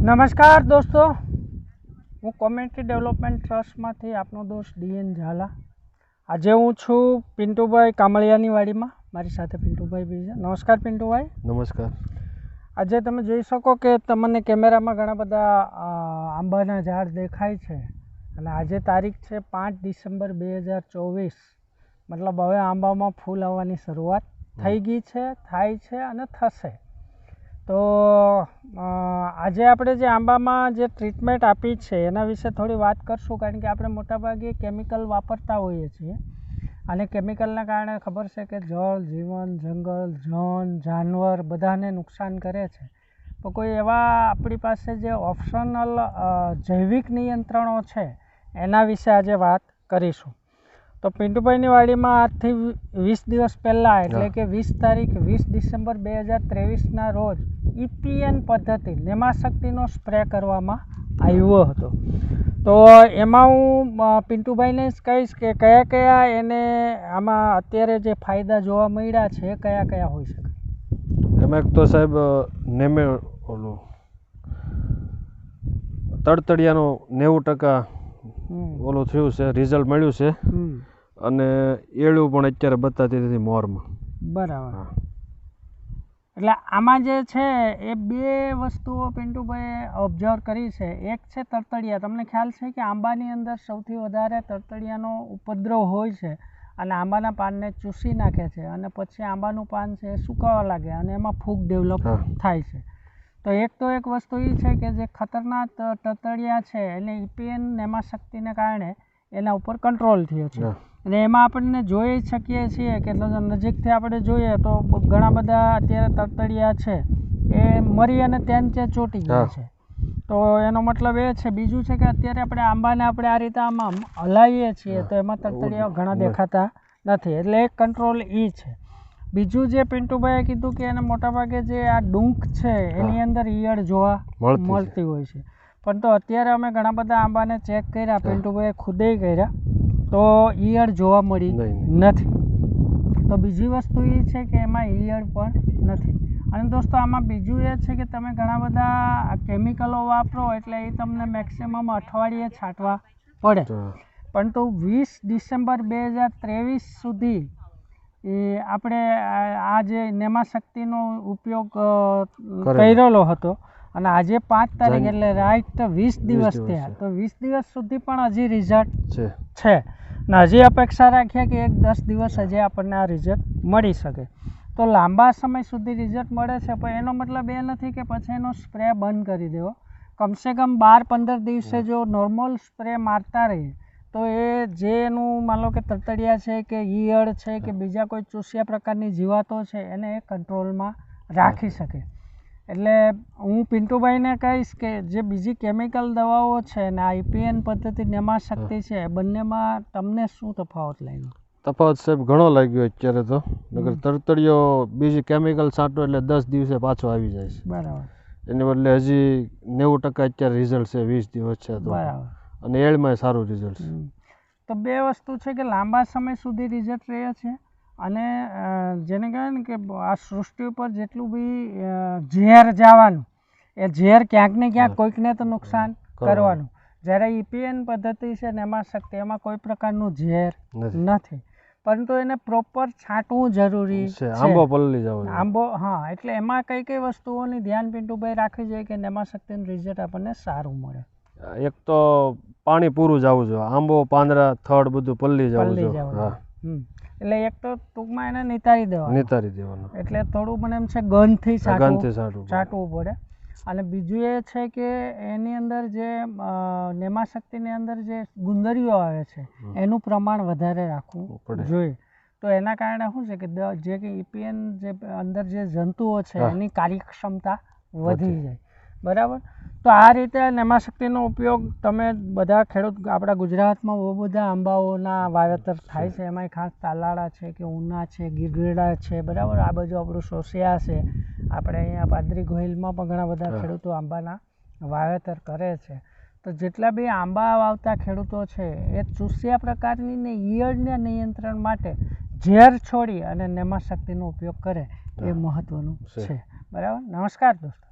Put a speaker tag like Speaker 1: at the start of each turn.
Speaker 1: નમસ્કાર દોસ્તો, હું કોમ્યુનિટી ડેવલપમેન્ટ ટ્રસ્ટમાંથી આપનો દોસ્ત ડીએન ઝાલા. આજે હું છું પિન્ટુભાઈ કામળિયાની વાડીમાં. મારી સાથે પિન્ટુભાઈ બી છે. નમસ્કાર પિન્ટુભાઈ.
Speaker 2: નમસ્કાર.
Speaker 1: આજે તમે જોઈ શકો કે તમને કેમેરામાં ઘણા બધા આંબાના ઝાડ દેખાય છે અને આજે તારીખ છે 5 ડિસેમ્બર 2024. મતલબ હવે આંબામાં ફૂલ આવવાની શરૂઆત થઈ ગઈ છે, થાય છે અને થશે. તો આજે આપણે જે આંબામાં જે ટ્રીટમેન્ટ આપી છે એના વિશે થોડી વાત કરશું, કારણ કે આપણે મોટાભાગે કેમિકલ વાપરતા હોઈએ છીએ અને કેમિકલના કારણે ખબર છે કે જળ, જીવન, જંગલ, જન, જાનવર બધાને નુકસાન કરે છે. તો કોઈ એવા આપણી પાસે જે ઓપ્શનલ જૈવિક નિયંત્રણો છે એના વિશે આજે વાત કરીશું. તો પિન્ટુભાઈની વાડીમાં આજથી 20 દિવસ પહેલાં, એટલે કે 20 તારીખ 20 ડિસેમ્બર 2023ના રોજ EPN પદ્ધતિ નેમાશક્તિનો સ્પ્રે કરવામાં આવ્યો હતો. તો એમાં હું પિન્ટુભાઈને જ કહીશ કે કયા કયા એને આમાં અત્યારે જે ફાયદા જોવા મળ્યા છે કયા કયા હોઈ શકે.
Speaker 2: એમાં એક તો સાહેબ ઓલું તડતડિયાનો 90% ઓલું થયું છે, રિઝલ્ટ મળ્યું છે અને એળું પણ અત્યારે બતાતી નથી મોરમાં.
Speaker 1: બરાબર. એટલે આમાં જે છે એ બે વસ્તુઓ પિન્ટુભાઈએ ઓબ્ઝર્વ કરી છે. એક છે તડતડિયા. તમને ખ્યાલ છે કે આંબાની અંદર સૌથી વધારે તડતડિયાનો ઉપદ્રવ હોય છે અને આંબાના પાનને ચૂસી નાખે છે અને પછી આંબાનું પાન છે એ સુકાવા લાગે અને એમાં ફૂગ ડેવલપ થાય છે. તો એક વસ્તુ એ છે કે જે ખતરનાક તડતડિયા છે એને EPN નેમાશક્તિને કારણે એના ઉપર કંટ્રોલ થયો છે. અને એમાં આપણને જોઈ શકીએ છીએ કે નજીકથી આપણે જોઈએ તો ઘણા બધા અત્યારે તડતડિયા છે એ મરી અને તેંચે ચોંટી ગયા છે. તો એનો મતલબ એ છે. બીજું છે કે અત્યારે આપણે આંબાને આપણે આ રીતે આમાં હલાવીએ છીએ તો એમાં તડતડિયા ઘણા દેખાતા નથી. એટલે એક કંટ્રોલ એ છે. બીજું જે પિન્ટુભાઈએ કીધું કે એને મોટાભાગે જે આ ડૂંક છે એની અંદર ઈયળ જોવા મળતી હોય છે, પણ તો અત્યારે અમે ઘણા બધા આંબાને ચેક કર્યા, પિન્ટુભાઈએ ખુદે કર્યા, તો ઈયળ જોવા મળી નથી. તો બીજી વસ્તુ એ છે કે એમાં ઈયળ પણ નથી. અને દોસ્તો આમાં બીજું એ છે કે તમે ઘણા બધા કેમિકલો વાપરો એટલે એ તમને મેક્સિમમ અઠવાડિયે છાંટવા પડે, પણ તો 20 ડિસેમ્બર 2023 સુધી એ આપણે આ જે નેમાશક્તિનો ઉપયોગ કરેલો હતો અને આજે 5 તારીખ એટલે રાઈટ 20 દિવસ થયા. તો 20 દિવસ સુધી પણ હજી રિઝલ્ટ છે ને હજી અપેક્ષા રાખીએ કે 10 દિવસ હજી આપણને આ રિઝલ્ટ મળી શકે. તો લાંબા સમય સુધી રિઝલ્ટ મળે છે, પણ એનો મતલબ એ નથી કે પછી એનો સ્પ્રે બંધ કરી દેવો. કમસે કમ 12-15 દિવસે જો નોર્મલ સ્પ્રે મારતા રહીએ તો એ જે એનું માન લો કે તડતડિયા છે કે ઈયળ છે કે બીજા કોઈ ચૂસ્યા પ્રકારની જીવાતો છે એને એ કંટ્રોલમાં રાખી શકે. એટલે હું પિન્ટુભાઈને કહીશ કે જે બીજી કેમિકલ દવાઓ છે ને આ EPN પદ્ધતિ નેમાશક્તિ છે, બંનેમાં તમને શું તફાવત લાગ્યો?
Speaker 2: તફાવત સાહેબ ઘણો લાગ્યો અત્યારે તો. નકર તડતડિયો બીજી કેમિકલ છાંટો એટલે 10 દિવસે પાછો આવી જાય છે.
Speaker 1: બરાબર.
Speaker 2: એને બદલે હજી 90% અત્યારે રિઝલ્ટ છે 20 દિવસ છે તો. બરાબર. અને એળમાં સારું રિઝલ્ટ છે.
Speaker 1: તો બે વસ્તુ છે કે લાંબા સમય સુધી રિઝલ્ટ રહે છે અને જેને કહેવાય ને કે આ સૃષ્ટિ ઉપર જેટલું બી ઝેર જવાનું એ ઝેર ક્યાંક ને ક્યાંક કોઈકને તો નુકસાન કરવાનું. જ્યારે EPN પદ્ધતિ છે નેમાશક્તિ એમાં કોઈ પ્રકારનું ઝેર નથી, પરંતુ એને પ્રોપર છાંટવું જરૂરી છે.
Speaker 2: આંબો પલળી જવો જોઈએ.
Speaker 1: આંબો, હા. એટલે એમાં કઈ કઈ વસ્તુઓની ધ્યાન પિન્ટુભાઈ રાખવી જોઈએ કે નેમાશક્તિનું રિઝલ્ટ આપણને સારું મળે?
Speaker 2: એક તો પાણી પૂરું જવું જોઈએ. આંબો, પાંદડા, થડ બધું પલળી જવું જોઈએ.
Speaker 1: એટલે એક તો ટૂંકમાં એને નિતારી દેવાનું. એટલે થોડું મને એમ છે ગંધથી છાંટવું પડે. અને બીજું એ છે કે એની અંદર જે નેમાશક્તિની અંદર જે ગુંદરીઓ આવે છે એનું પ્રમાણ વધારે રાખવું જોઈએ. તો એના કારણે શું છે કે જે કે EPN જે અંદર જે જંતુઓ છે એની કાર્યક્ષમતા વધી જાય. બરાબર. તો આ રીતે નેમાશક્તિનો ઉપયોગ તમે બધા ખેડૂત આપણા ગુજરાતમાં બહુ બધા આંબાઓના વાવેતર થાય છે. એમાંય ખાસ તાલાળા છે કે ઉના છે, ગીરગઢડા છે, બરાબર. આ બાજુ આપણું સોસિયા છે, આપણે અહીંયા પાદરી ગોહિલમાં પણ ઘણા બધા ખેડૂતો આંબાના વાવેતર કરે છે. તો જેટલા બી આંબા વાવતા ખેડૂતો છે એ ચૂસ્યા પ્રકારની ને ઈયળના નિયંત્રણ માટે ઝેર છોડી અને નેમાશક્તિનો ઉપયોગ કરે એ મહત્વનું છે. બરાબર. નમસ્કાર દોસ્તો.